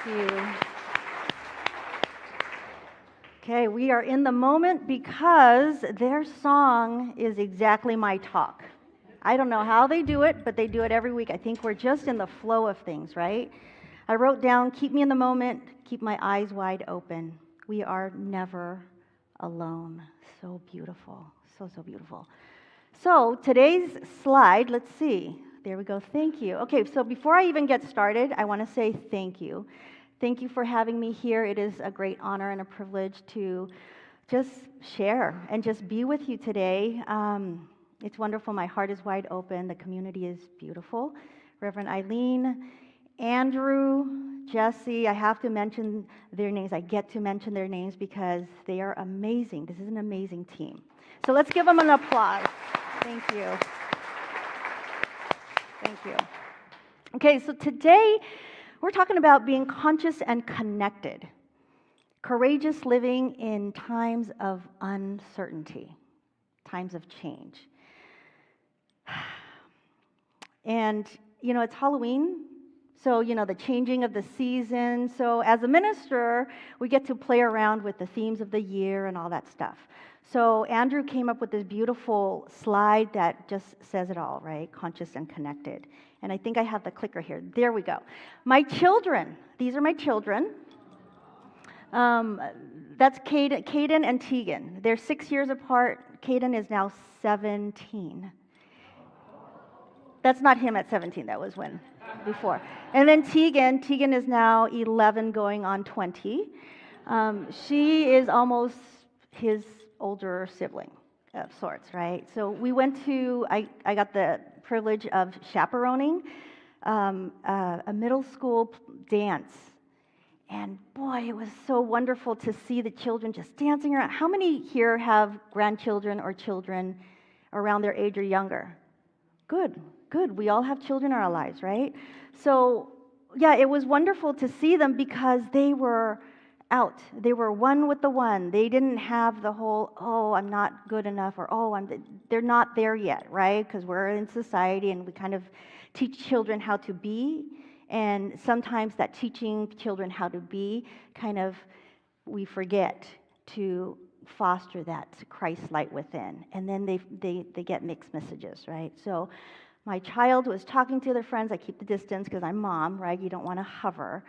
you. Okay, we are in the moment because their song is exactly my talk. I don't know how they do it, but they do it every week. I think we're just in the flow of things, right? I wrote down, keep me in the moment, keep my eyes wide open. We are never alone. So beautiful, so beautiful. So today's slide, let's see. There we go, thank you. Okay, so before I even get started, I want to say thank you. Thank you for having me here. It is a great honor and a privilege to just share and just be with you today. It's wonderful. My heart is wide open. The community is beautiful. Reverend Eileen, Andrew, Jesse, I have to mention their names. I get to mention their names because they are amazing. This is an amazing team. So let's give them an applause. Thank you. Thank you. Okay, so today we're talking about being conscious and connected. Courageous living in times of uncertainty, times of change. And, it's Halloween, so, the changing of the season. So as a minister, we get to play around with the themes of the year and all that stuff. So Andrew came up with this beautiful slide that just says it all, right? Conscious and connected. And I think I have the clicker here. There we go. My children, these are my children. That's Caden and Tegan. They're 6 years apart. Caden is now 17. That's not him at 17, that was when, before. And then Tegan is now 11 going on 20. She is almost his older sibling of sorts, right? So we went to, I got the privilege of chaperoning a middle school dance. And boy, it was so wonderful to see the children just dancing around. How many here have grandchildren or children around their age or younger? Good. We all have children in our lives, right? So, yeah, it was wonderful to see them because they were out. They were one with the one. They didn't have the whole, oh, I'm not good enough, or they're not there yet, right? Because we're in society and we kind of teach children how to be. And sometimes that teaching children how to be, we forget to foster that Christ light within. And then they get mixed messages, right? So my child was talking to their friends. I keep the distance because I'm mom, right? You don't want to hover.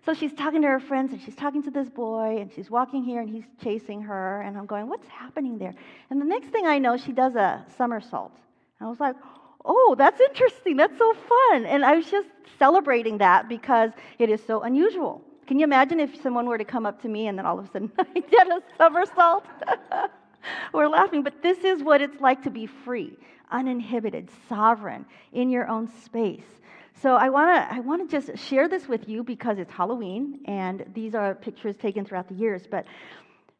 So she's talking to her friends, and she's talking to this boy, and she's walking here, and he's chasing her, and I'm going, what's happening there? And the next thing I know, she does a somersault. I was like, oh, that's interesting. That's so fun. And I was just celebrating that because it is so unusual. Can you imagine if someone were to come up to me and then all of a sudden I did a somersault? We're laughing, but this is what it's like to be free, uninhibited, sovereign, in your own space. So I want to just share this with you because it's Halloween, and these are pictures taken throughout the years, but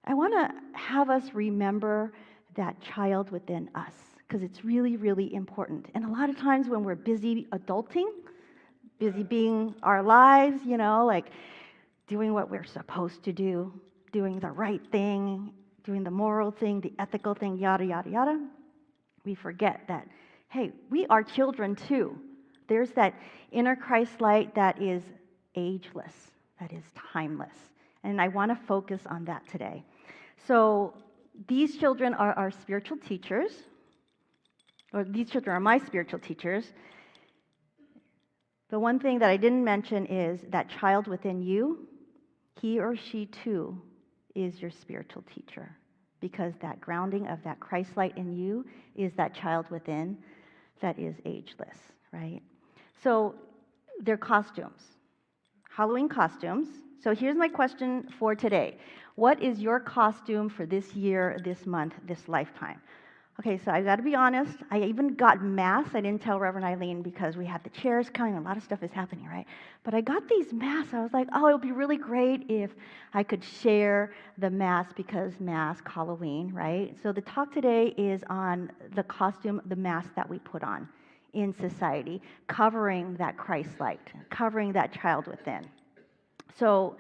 I want to have us remember that child within us because it's really, really important. And a lot of times when we're busy adulting, busy being our lives, like doing what we're supposed to do, doing the right thing, doing the moral thing, the ethical thing, yada, yada, yada, we forget that, hey, we are children too. There's that inner Christ light that is ageless, that is timeless. And I want to focus on that today. So these children are our spiritual teachers, or these children are my spiritual teachers. The one thing that I didn't mention is that child within you, he or she too is your spiritual teacher, because that grounding of that Christ light in you is that child within that is ageless, right? So they're costumes, Halloween costumes. So here's my question for today. What is your costume for this year, this month, this lifetime? Okay, so I got to be honest. I even got masks. I didn't tell Reverend Eileen because we had the chairs coming. A lot of stuff is happening, right? But I got these masks. I was like, oh, it would be really great if I could share the mask because mask, Halloween, right? So the talk today is on the costume, the mask that we put on in society, covering that Christ light, covering that child within. So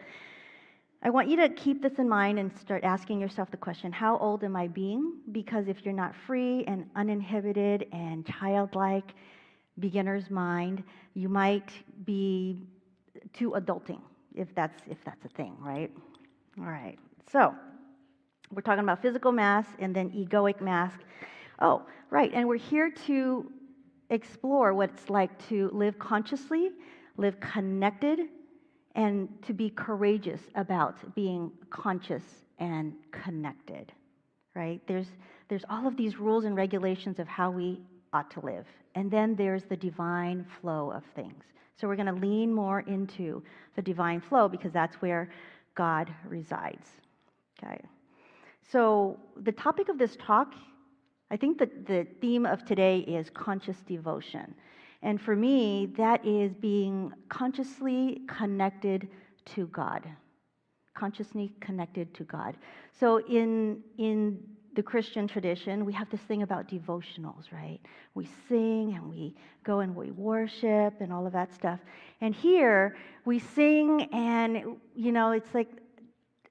I want you to keep this in mind and start asking yourself the question, how old am I being? Because if you're not free and uninhibited and childlike, beginner's mind, you might be to adulting, if that's a thing, right? All right. So we're talking about physical mass and then egoic mass. Oh, right. And we're here to explore what it's like to live consciously, live connected, and to be courageous about being conscious and connected, right? There's all of these rules and regulations of how we ought to live. And then there's the divine flow of things. So we're going to lean more into the divine flow because that's where God resides. Okay. So the topic of this talk, I think that the theme of today is conscious devotion. And for me, that is being consciously connected to God. Consciously connected to God. So in the Christian tradition, we have this thing about devotionals, right? We sing and we go and we worship and all of that stuff. And here we sing and, it's like,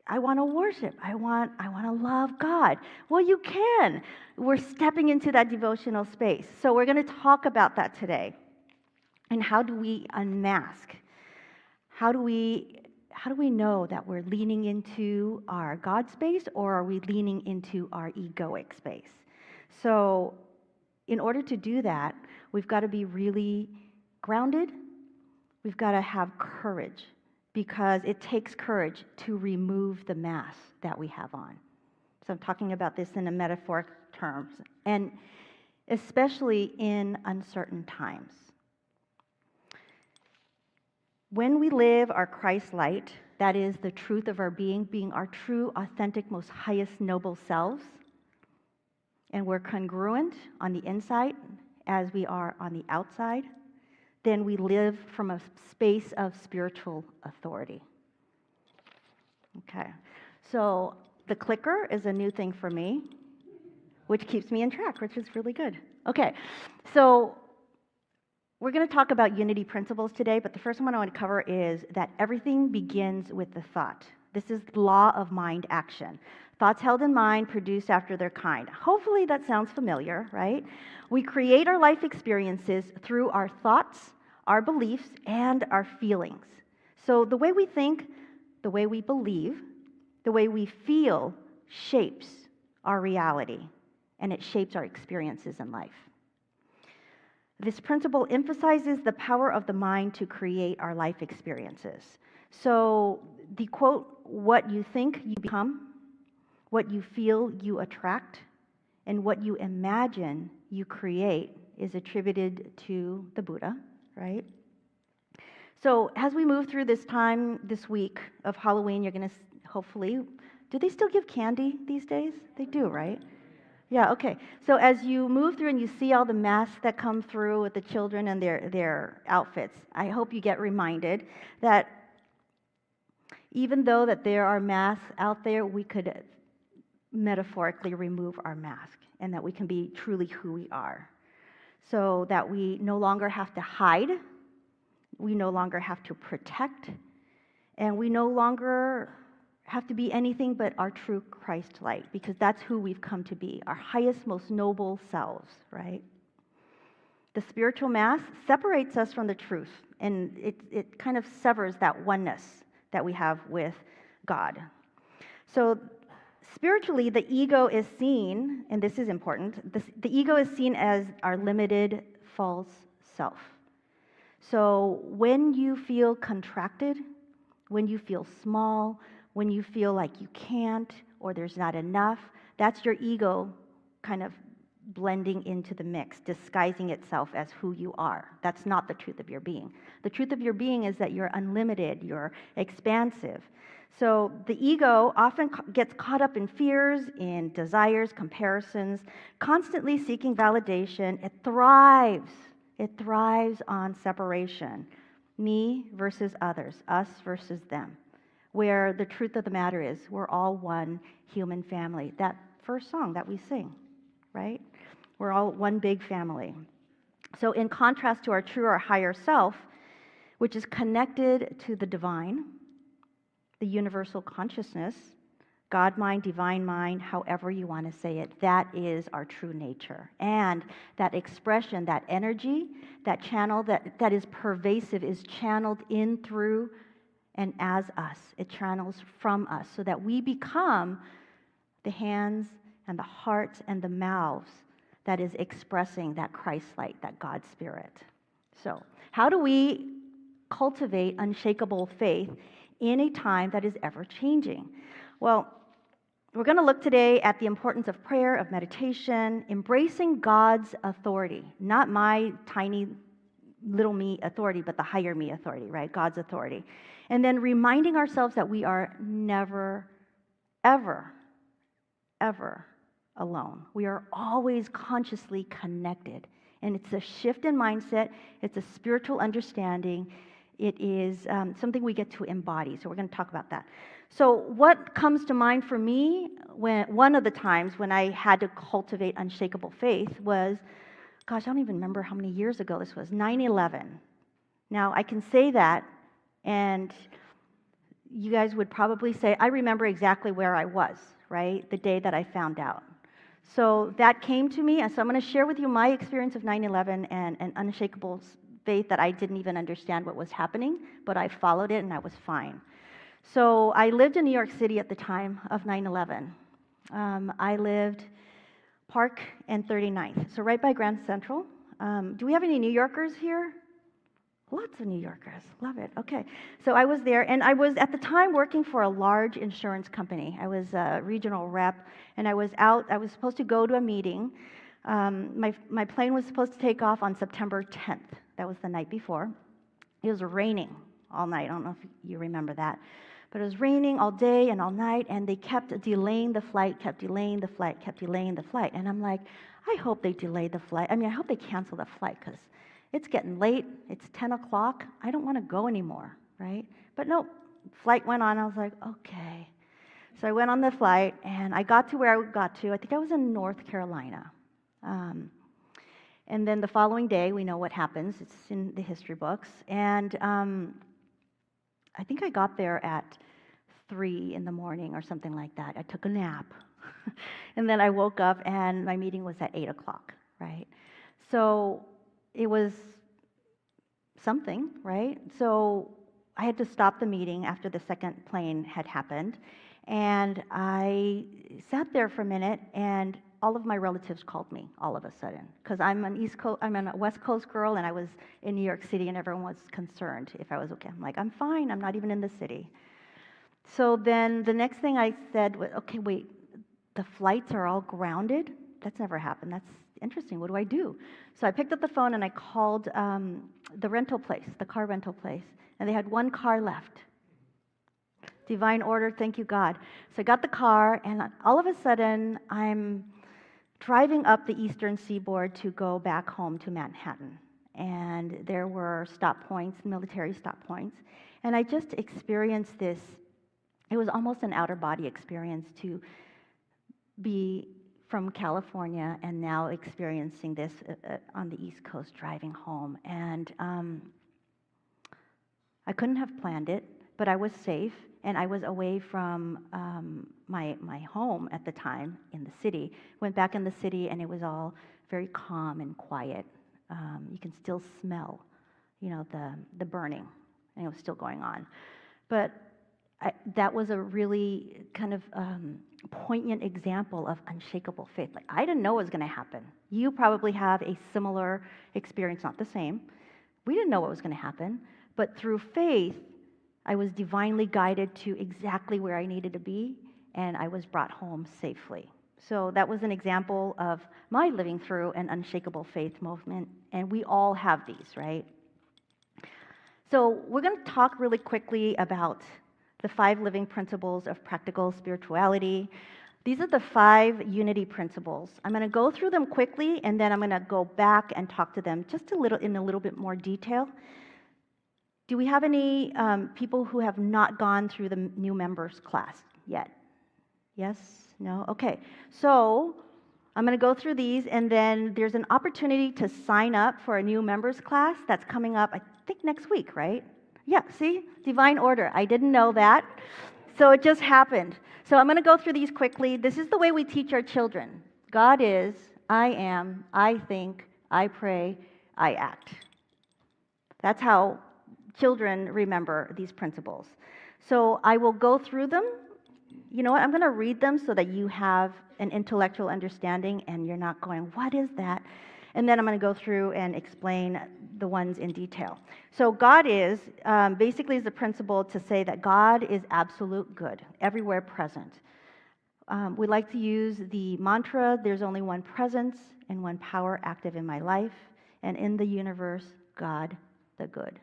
I want to worship. I want to love God. Well, you can. We're stepping into that devotional space. So we're going to talk about that today. And how do we unmask? How do we know that we're leaning into our God space or are we leaning into our egoic space? So in order to do that, we've got to be really grounded. We've got to have courage because it takes courage to remove the mask that we have on. So I'm talking about this in a metaphoric terms, and especially in uncertain times. When we live our Christ light, that is the truth of our being our true, authentic, most highest, noble selves, and we're congruent on the inside as we are on the outside, then we live from a space of spiritual authority. Okay, so the clicker is a new thing for me, which keeps me in track, which is really good. Okay, so we're going to talk about unity principles today, but the first one I want to cover is that everything begins with the thought. This is the law of mind action. Thoughts held in mind, produced after their kind. Hopefully that sounds familiar, right? We create our life experiences through our thoughts, our beliefs, and our feelings. So the way we think, the way we believe, the way we feel shapes our reality, and it shapes our experiences in life. This principle emphasizes the power of the mind to create our life experiences. So the quote, what you think, you become, what you feel, you attract, and what you imagine, you create, is attributed to the Buddha, right? So as we move through this time this week of Halloween, you're going to hopefully, do they still give candy these days? They do, right? Yeah, okay. So as you move through and you see all the masks that come through with the children and their outfits, I hope you get reminded that even though that there are masks out there, we could metaphorically remove our mask and that we can be truly who we are. So that we no longer have to hide, we no longer have to protect, and we no longer have to be anything but our true Christ light, because that's who we've come to be, our highest, most noble selves, right? The spiritual mass separates us from the truth, and it kind of severs that oneness that we have with God. So spiritually, the ego is seen, and this is important, the ego is seen as our limited, false self. So when you feel contracted, when you feel small, when you feel like you can't or there's not enough, that's your ego kind of blending into the mix, disguising itself as who you are. That's not the truth of your being. The truth of your being is that you're unlimited, you're expansive. So the ego often gets caught up in fears, in desires, comparisons, constantly seeking validation. It thrives on separation. Me versus others, us versus them. Where the truth of the matter is, we're all one human family. That first song that we sing, right? We're all one big family. So in contrast to our true or higher self, which is connected to the divine, the universal consciousness, God mind, divine mind, however you want to say it. That is our true nature. And that expression, that energy, that channel that is pervasive is channeled in through and as us. It channels from us so that we become the hands and the hearts and the mouths that is expressing that Christ-light, that God spirit. So, how do we cultivate unshakable faith in a time that is ever changing? Well, we're going to look today at the importance of prayer, of meditation, embracing God's authority, not my tiny little me authority, but the higher me authority, right? God's authority. And then reminding ourselves that we are never, ever, ever alone. We are always consciously connected. And it's a shift in mindset. It's a spiritual understanding. It is something we get to embody. So we're going to talk about that. So what comes to mind for me one of the times when I had to cultivate unshakable faith was, gosh, I don't even remember how many years ago this was, 9/11. Now, I can say that, and you guys would probably say, I remember exactly where I was, right, the day that I found out. So that came to me, and so I'm going to share with you my experience of 9/11 and unshakable faith that I didn't even understand what was happening, but I followed it and I was fine. So I lived in New York City at the time of 9/11. I lived Park and 39th, so right by Grand Central. Do we have any New Yorkers here? Lots of New Yorkers. Love it. Okay. So I was there, and I was at the time working for a large insurance company. I was a regional rep, and I was supposed to go to a meeting. My plane was supposed to take off on September 10th. That was the night before. It was raining all night. I don't know if you remember that. But it was raining all day and all night, and they kept delaying the flight, kept delaying the flight, kept delaying the flight. And I'm like, I hope they delay the flight. I hope they cancel the flight, because it's getting late. It's 10 o'clock. I don't want to go anymore, right? But no, flight went on. I was like, okay. So I went on the flight, and I got to where I got to. I think I was in North Carolina. And then the following day, we know what happens. It's in the history books. And I think I got there at 3 in the morning or something like that. I took a nap. And then I woke up, and my meeting was at 8 o'clock, right? So it was something, right? So I had to stop the meeting after the second plane had happened. And I sat there for a minute, and all of my relatives called me all of a sudden, because I'm a West Coast girl, and I was in New York City, and everyone was concerned if I was okay. I'm like, I'm fine. I'm not even in the city. So then the next thing I said was, okay, wait, the flights are all grounded? That's never happened. That's interesting. What do I do? So I picked up the phone and I called the rental place, the car rental place, and they had one car left. Divine order, thank you, God. So I got the car, and all of a sudden, I'm driving up the eastern seaboard to go back home to Manhattan. And there were stop points, military stop points. And I just experienced this. It was almost an outer body experience to be from California and now experiencing this on the East Coast driving home. And I couldn't have planned it, but I was safe, and I was away from my home at the time in the city. Went back in the city, and it was all very calm and quiet. You can still smell, the burning, and it was still going on. But that was a really kind of poignant example of unshakable faith. Like, I didn't know what was going to happen. You probably have a similar experience, not the same. We didn't know what was going to happen, but through faith, I was divinely guided to exactly where I needed to be, and I was brought home safely. So that was an example of my living through an unshakable faith movement, and we all have these, right? So we're going to talk really quickly about the 5 living principles of practical spirituality. These are the 5 unity principles. I'm going to go through them quickly, and then I'm going to go back and talk to them just in a little bit more detail. Do we have any people who have not gone through the new members class yet? Yes? No? Okay. So I'm going to go through these, and then there's an opportunity to sign up for a new members class that's coming up, I think, next week, right? Yeah, see? Divine order. I didn't know that. So it just happened. So I'm going to go through these quickly. This is the way we teach our children. God is, I am, I think, I pray, I act. That's how children remember these principles. So I will go through them. You know what? I'm going to read them so that you have an intellectual understanding and you're not going, what is that? And then I'm going to go through and explain the ones in detail. So God is, basically is the principle to say that God is absolute good, everywhere present. We like to use the mantra, there's only one presence and one power active in my life, and in the universe, God the good.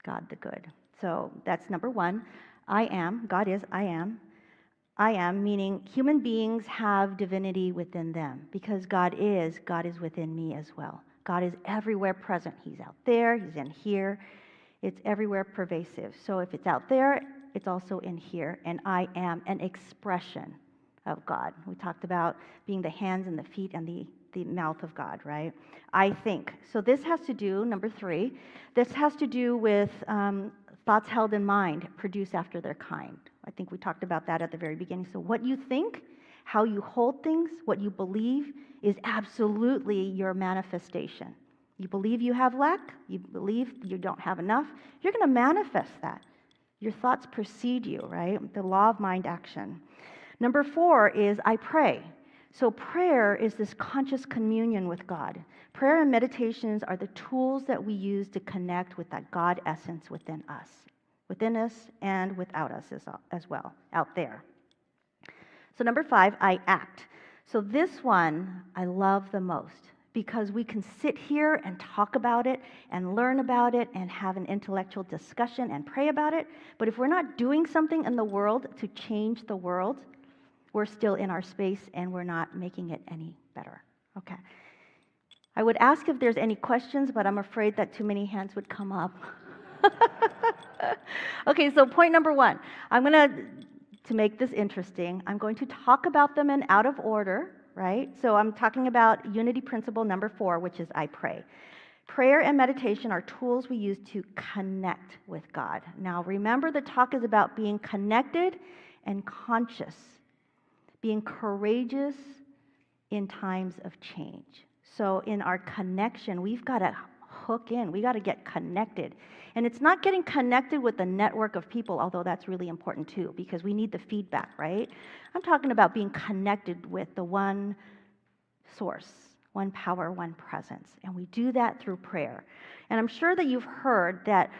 God the good. So that's number one. I am, God is, I am. I am, meaning human beings have divinity within them. Because God is within me as well. God is everywhere present. He's out there, He's in here. It's everywhere pervasive. So if it's out there, it's also in here. And I am an expression of God. We talked about being the hands and the feet and the mouth of God, right? I think. So this has to do, number 3, this has to do with thoughts held in mind, produce after their kind. I think we talked about that at the very beginning. So what you think, how you hold things, what you believe is absolutely your manifestation. You believe you have lack, you believe you don't have enough, you're going to manifest that. Your thoughts precede you, right? The law of mind action. Number 4 is I pray. So prayer is this conscious communion with God. Prayer and meditations are the tools that we use to connect with that God essence within us and without us as well, out there. So number 5, I act. So this one I love the most because we can sit here and talk about it and learn about it and have an intellectual discussion and pray about it. But if we're not doing something in the world to change the world, we're still in our space and we're not making it any better. Okay. I would ask if there's any questions, but I'm afraid that too many hands would come up. Okay, so point number 1. To make this interesting, I'm going to talk about them in out of order, right? So I'm talking about unity principle number 4, which is I pray. Prayer and meditation are tools we use to connect with God. Now, remember the talk is about being connected and conscious, being courageous in times of change. So in our connection, we've got to hook in. We got to get connected. And it's not getting connected with the network of people, although that's really important too, because we need the feedback, right? I'm talking about being connected with the one source, one power, one presence. And we do that through prayer. And I'm sure that you've heard that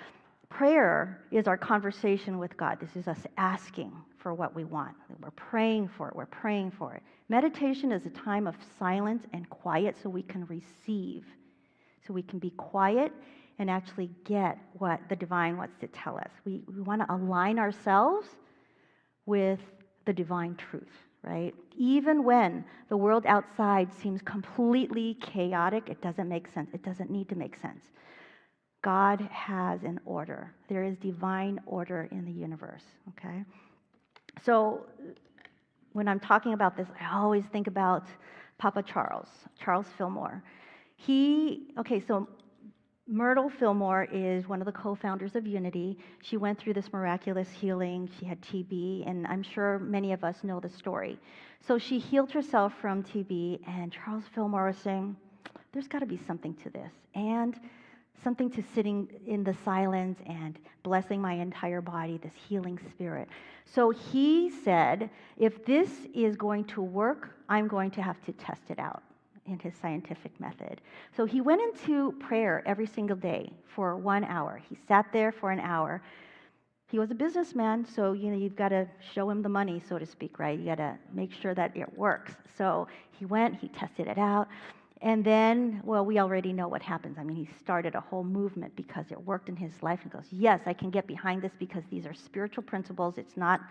prayer is our conversation with God. This is us asking for what we want. We're praying for it. We're praying for it. Meditation is a time of silence and quiet so we can receive. So we can be quiet and actually get what the divine wants to tell us. We want to align ourselves with the divine truth, right? Even when the world outside seems completely chaotic, it doesn't make sense. It doesn't need to make sense. God has an order. There is divine order in the universe, okay? So when I'm talking about this, I always think about Papa Charles Fillmore. So Myrtle Fillmore is one of the co-founders of Unity. She went through this miraculous healing. She had TB, and I'm sure many of us know the story. So she healed herself from TB, and Charles Fillmore was saying, there's got to be something to this, and something to sitting in the silence and blessing my entire body, this healing spirit. So he said, if this is going to work, I'm going to have to test it out in his scientific method. So he went into prayer every single day for 1 hour. He sat there for an hour. He was a businessman, so you've got to show him the money, so to speak, right? You got to make sure that it works. So he went, he tested it out, and then, well, we already know what happens. I mean, he started a whole movement because it worked in his life. He goes, yes, I can get behind this because these are spiritual principles. It's not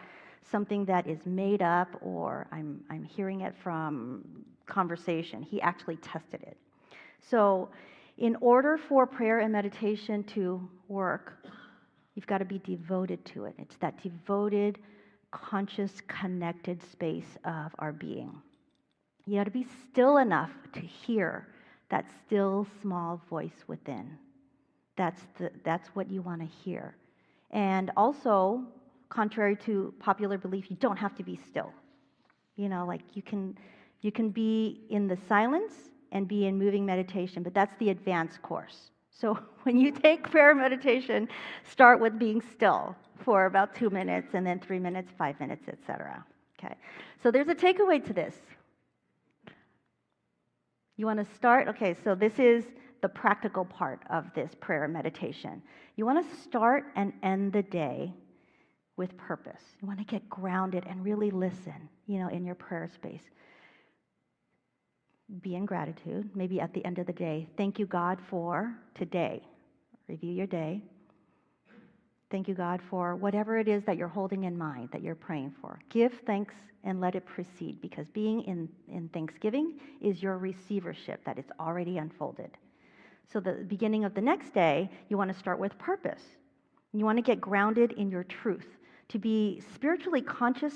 something that is made up or I'm hearing it from conversation. He actually tested it. So in order for prayer and meditation to work, you've got to be devoted to it. It's that devoted, conscious, connected space of our being. You got to be still enough to hear that still small voice within. That's what you want to hear. And also contrary to popular belief, you don't have to be still. Like you can be in the silence and be in moving meditation, but that's the advanced course. So when you take prayer meditation, start with being still for about 2 minutes, and then 3 minutes, 5 minutes, etc. Okay. So there's a takeaway to this. You want to start? Okay, so this is the practical part of this prayer meditation. You want to start and end the day with purpose. You want to get grounded and really listen, in your prayer space. Be in gratitude. Maybe at the end of the day, thank you, God, for today. Review your day. Thank you, God, for whatever it is that you're holding in mind, that you're praying for. Give thanks and let it proceed, because being in thanksgiving is your receivership, that it's already unfolded. So the beginning of the next day, you want to start with purpose. You want to get grounded in your truth, to be spiritually conscious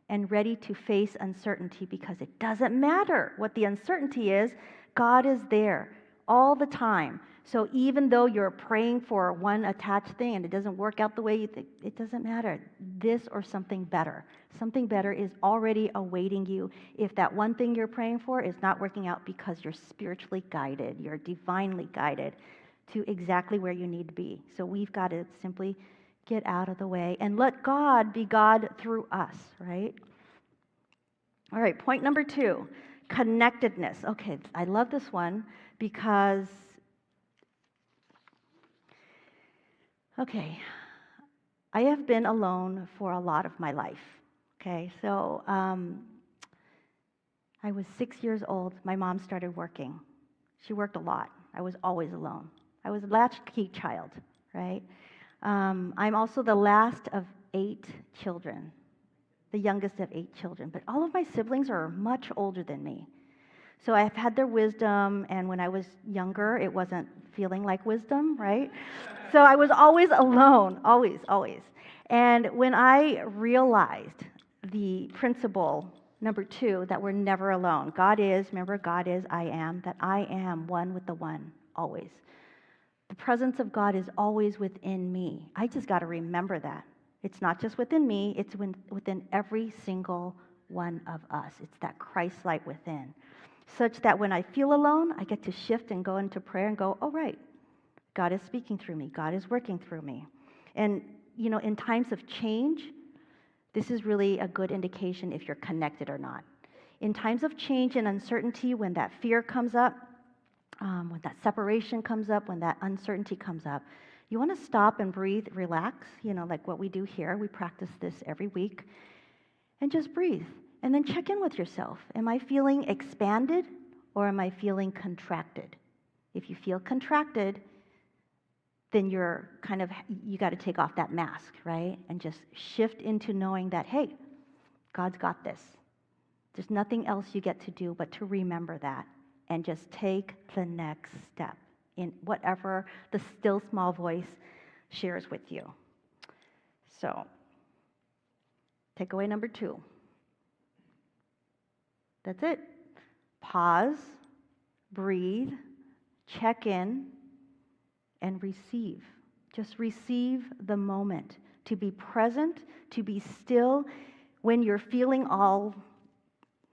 and ready to face uncertainty, because it doesn't matter what the uncertainty is, God is there all the time. So even though you're praying for one attached thing and it doesn't work out the way you think, it doesn't matter. This or something better. Something better is already awaiting you if that one thing you're praying for is not working out, because you're spiritually guided, you're divinely guided to exactly where you need to be. So we've got to simply get out of the way and let God be God through us, right? All right, point number 2, connectedness. Okay, I love this one because, I have been alone for a lot of my life. Okay, so I was 6 years old. My mom started working. She worked a lot. I was always alone. I was a latchkey child, right? I'm also the last of 8 children, the youngest of 8 children, but all of my siblings are much older than me. So I've had their wisdom, and when I was younger, it wasn't feeling like wisdom, right? So I was always alone, always, always. And when I realized the principle, number 2, that we're never alone, God is, remember, God is, I am, that I am one with the one, always. The presence of God is always within me. I just got to remember that. It's not just within me, it's within every single one of us. It's that Christ light within. Such that when I feel alone, I get to shift and go into prayer and go, oh, right, God is speaking through me. God is working through me. And, in times of change, this is really a good indication if you're connected or not. In times of change and uncertainty, when that fear comes up, when that separation comes up, when that uncertainty comes up, you want to stop and breathe, relax, like what we do here. We practice this every week. And just breathe. And then check in with yourself. Am I feeling expanded or am I feeling contracted? If you feel contracted, then you got to take off that mask, right? And just shift into knowing that, hey, God's got this. There's nothing else you get to do but to remember that and just take the next step in whatever the still small voice shares with you. So, takeaway number 2. That's it. Pause, breathe, check in, and receive. Just receive the moment. To be present, to be still when you're feeling all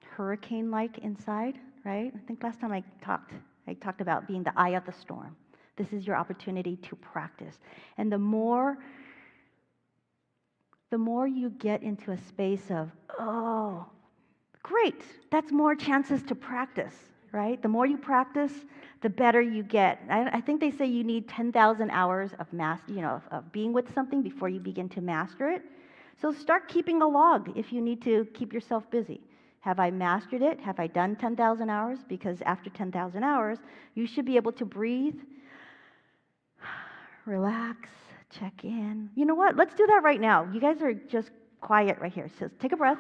hurricane-like inside, right? I think last time I talked about being the eye of the storm. This is your opportunity to practice. And the more you get into a space of, oh, great, that's more chances to practice, right? The more you practice, the better you get. I think they say you need 10,000 hours of of being with something before you begin to master it. So start keeping a log if you need to keep yourself busy. Have I mastered it? Have I done 10,000 hours? Because after 10,000 hours, you should be able to breathe, relax, check in. You know what? Let's do that right now. You guys are just quiet right here. So take a breath.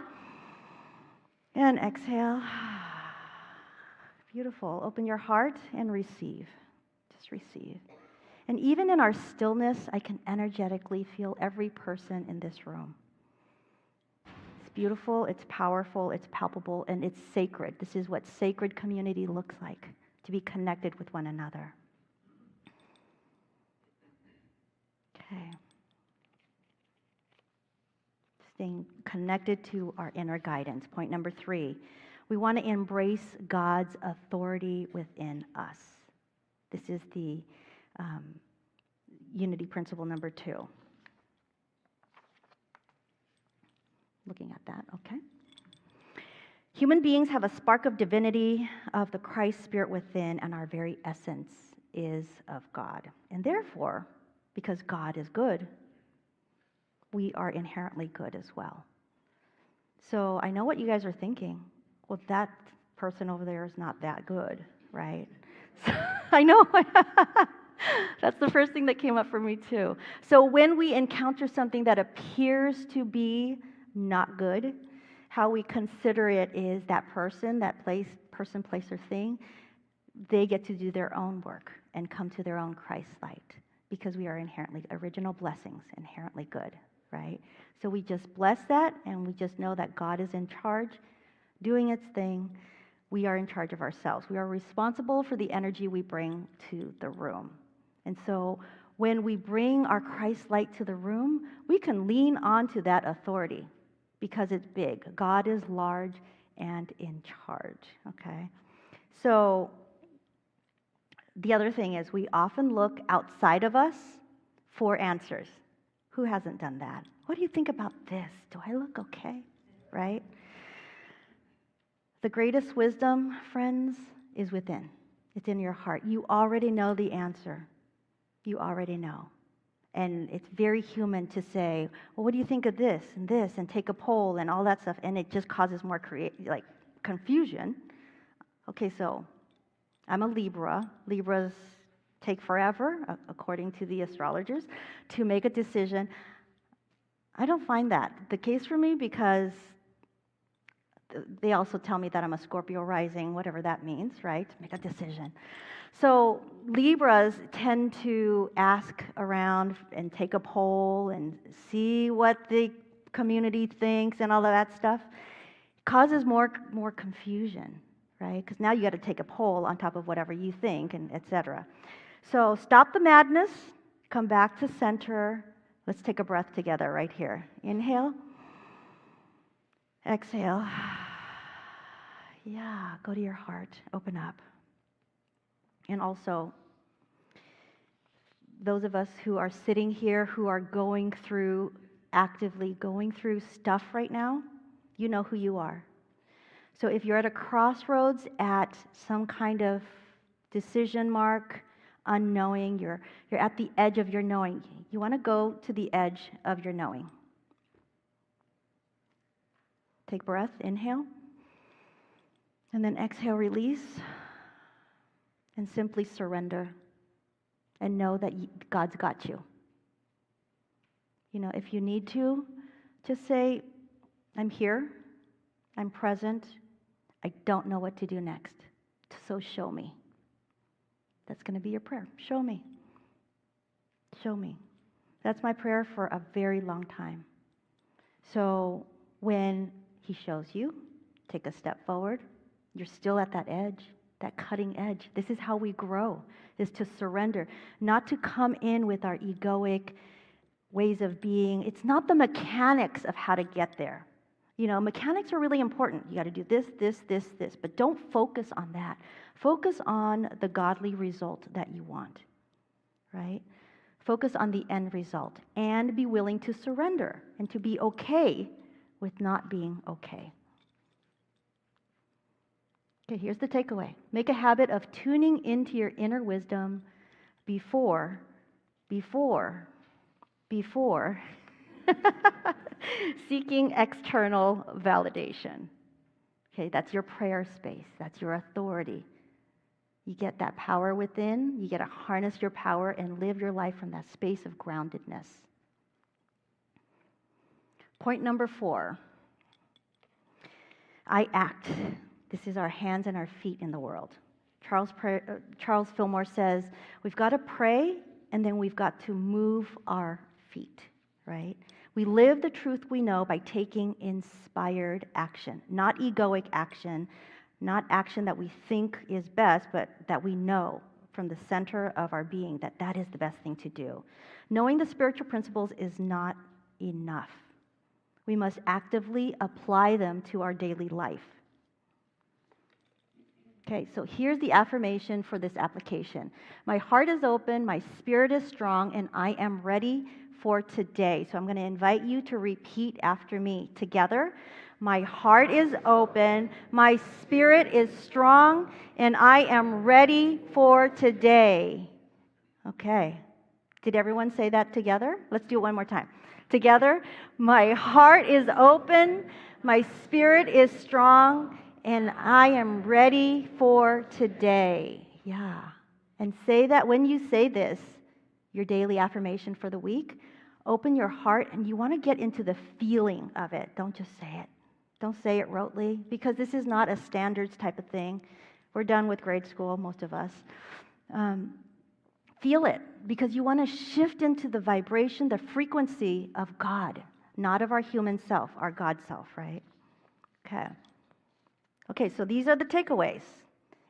And exhale. Beautiful. Open your heart and receive. Just receive. And even in our stillness, I can energetically feel every person in this room. It's beautiful, it's powerful, it's palpable, and it's sacred. This is what sacred community looks like, to be connected with one another. Okay. Staying connected to our inner guidance. Point number 3, we want to embrace God's authority within us. This is the unity principle number 2. Looking at that, okay. Human beings have a spark of divinity of the Christ Spirit within, and our very essence is of God. And therefore, because God is good, we are inherently good as well. So I know what you guys are thinking. Well, that person over there is not that good, right? So, I know. That's the first thing that came up for me too. So when we encounter something that appears to be not good, how we consider it is that person, person, place, or thing, they get to do their own work and come to their own Christ light, because we are inherently original blessings, inherently good, right? So we just bless that, and we just know that God is in charge, doing its thing. We are in charge of ourselves. We are responsible for the energy we bring to the room. And so when we bring our Christ light to the room, we can lean onto that authority because it's big. God is large and in charge, okay? So the other thing is we often look outside of us for answers. Who hasn't done that? What do you think about this? Do I look okay? Right? The greatest wisdom, friends, is within. It's in your heart. You already know the answer. You already know. And it's very human to say, well, what do you think of this, and take a poll and all that stuff, and it just causes more confusion. Okay, so I'm a Libra. Libras take forever, according to the astrologers, to make a decision. I don't find that the case for me, because they also tell me that I'm a Scorpio rising, whatever that means, right? To make a decision. So Libras tend to ask around and take a poll and see what the community thinks and all of that stuff. It causes more confusion, right? Because now you got to take a poll on top of whatever you think, and etc. So stop the madness, come back to center. Let's take a breath together right here. Inhale. Exhale. Yeah, go to your heart. Open up. And also, those of us who are sitting here, who are actively going through stuff right now, you know who you are. So if you're at a crossroads, at some kind of decision mark, unknowing, you're at the edge of your knowing. You want to go to the edge of your knowing. Take breath, inhale. And then exhale, release. And simply surrender. And know that God's got you. You know, if you need to, just say, I'm here. I'm present. I don't know what to do next. So show me. That's going to be your prayer. Show me. Show me. That's my prayer for a very long time. So when He shows you, take a step forward. You're still at that edge, that cutting edge. This is how we grow, is to surrender, not to come in with our egoic ways of being. It's not the mechanics of how to get there. You know, mechanics are really important. You got to do this, this, but don't focus on that. Focus on the godly result that you want, right? Focus on the end result and be willing to surrender and to be okay with not being okay. Okay, here's the takeaway. Make a habit of tuning into your inner wisdom before seeking external validation. Okay, that's your prayer space. That's your authority. You get that power within. You get to harness your power and live your life from that space of groundedness. Point number 4. I act. This is our hands and our feet in the world. Charles Fillmore says, we've got to pray, and then we've got to move our feet, right? We live the truth we know by taking inspired action, not egoic action, not action that we think is best, but that we know from the center of our being that that is the best thing to do. Knowing the spiritual principles is not enough. We must actively apply them to our daily life. Okay, so here's the affirmation for this application. My heart is open, my spirit is strong, and I am ready for today. So I'm going to invite you to repeat after me together. My heart is open, my spirit is strong, and I am ready for today. Okay. Did everyone say that together? Let's do it one more time. Together, my heart is open, my spirit is strong, and I am ready for today. Yeah. And say that when you say this, your daily affirmation for the week, open your heart and you want to get into the feeling of it. Don't just say it. Don't say it rotely, because this is not a standards type of thing. We're done with grade school, most of us. Feel it, because you want to shift into the vibration, the frequency of God, not of our human self, our God self, right? Okay, so these are the takeaways.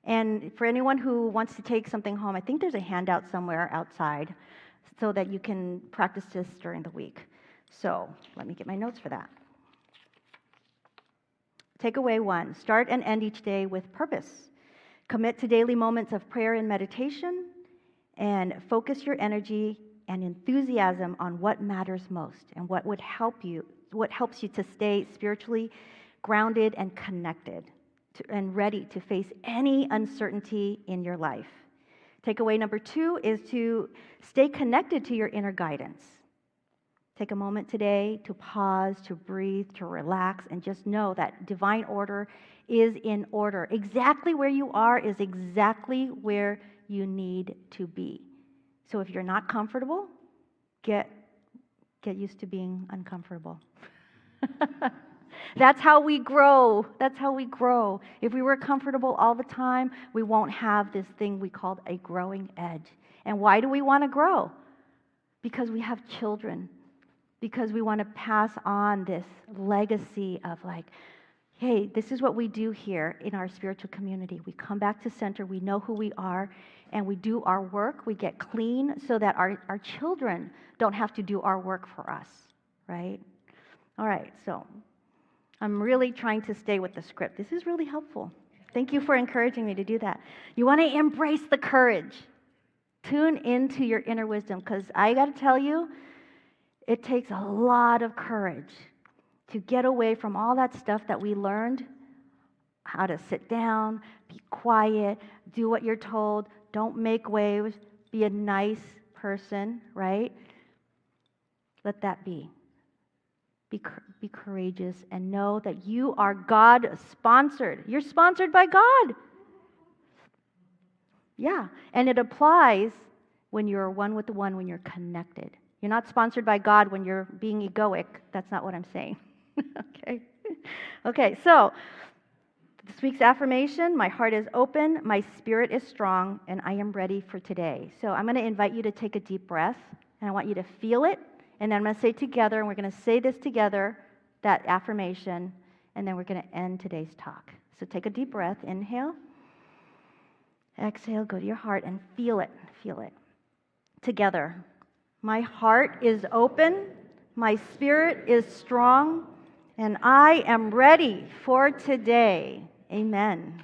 And for anyone who wants to take something home, I think there's a handout somewhere outside so that you can practice this during the week. So let me get my notes for that. Takeaway 1, start and end each day with purpose. Commit to daily moments of prayer and meditation, and focus your energy and enthusiasm on what matters most and what helps you to stay spiritually grounded and connected and ready to face any uncertainty in your life. Takeaway number 2 is to stay connected to your inner guidance. Take a moment today to pause, to breathe, to relax, and just know that divine order is in order. Exactly where you are is exactly where you need to be. So if you're not comfortable, get used to being uncomfortable. That's how we grow. That's how we grow. If we were comfortable all the time, we won't have this thing we call a growing edge. And why do we want to grow? Because we have children. Because we want to pass on this legacy of like, hey, this is what we do here in our spiritual community. We come back to center, we know who we are, and we do our work. We get clean so that our children don't have to do our work for us, right? All right, so I'm really trying to stay with the script. This is really helpful. Thank you for encouraging me to do that. You want to embrace the courage. Tune into your inner wisdom, because I got to tell you, it takes a lot of courage to get away from all that stuff that we learned, how to sit down, be quiet, do what you're told, don't make waves, be a nice person, right? Let that be. Be courageous and know that you are God-sponsored. You're sponsored by God. Yeah, and it applies when you're one with the one, when you're connected. You're not sponsored by God when you're being egoic. That's not what I'm saying. Okay, so this week's affirmation, my heart is open, my spirit is strong, and I am ready for today. So I'm going to invite you to take a deep breath, and I want you to feel it, and then I'm going to say together, and we're going to say this together, that affirmation, and then we're going to end today's talk. So take a deep breath, inhale, exhale, go to your heart, and feel it, together. My heart is open, my spirit is strong, and I am ready for today. Amen.